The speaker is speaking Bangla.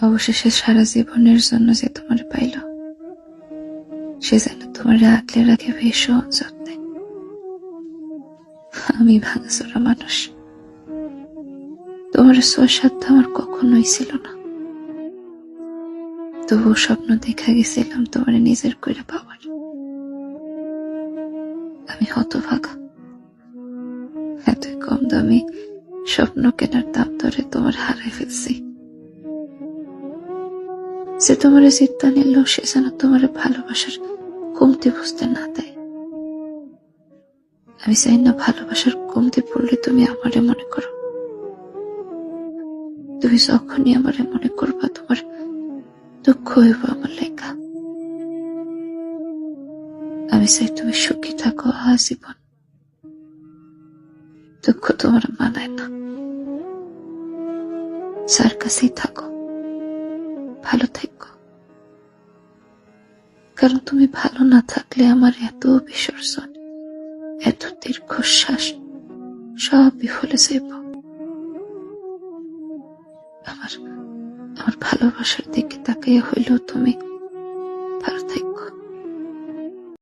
অবশেষে সারা জীবনের জন্য যে তোমার পাইল, সে যেন তোমার আগলে রাখে ভীষণ যত্নে। আমি ভাঙাচোরা মানুষ, তোমার সাধ্য আমার কখনোই ছিল না। তবু স্বপ্ন দেখা গেছিলাম তোমার নিজের করে পাওয়ার। আমি হতভাগা, এতই কম দামি স্বপ্ন কেনার দাম ধরে তোমার হারাই ফেলছি। যে তোমার চিন্তা নিল, সে যেন তোমার ভালোবাসার কমতি বুঝতে না দেয়। আমি চাই না ভালোবাসার কমতি পড়লে তুমি আমারে মনে করো। তুমি যখনই আমারে মনে করবা, তোমার দুঃখ হইব আমার লেখা। আমি চাই তুমি সুখী থাকো আজীবন। দুঃখ তোমার মানায় না। যার কাছেই থাকো, ভালো থাকো। কারণ তুমি ভালো না থাকলে আমার এত বিসর্জন, এত দীর্ঘশ্বাস সব বিফলে যাইব। আমার ভালোবাসার দিকে তাকাইয়া হইলেও তুমি ভালো থাকবে।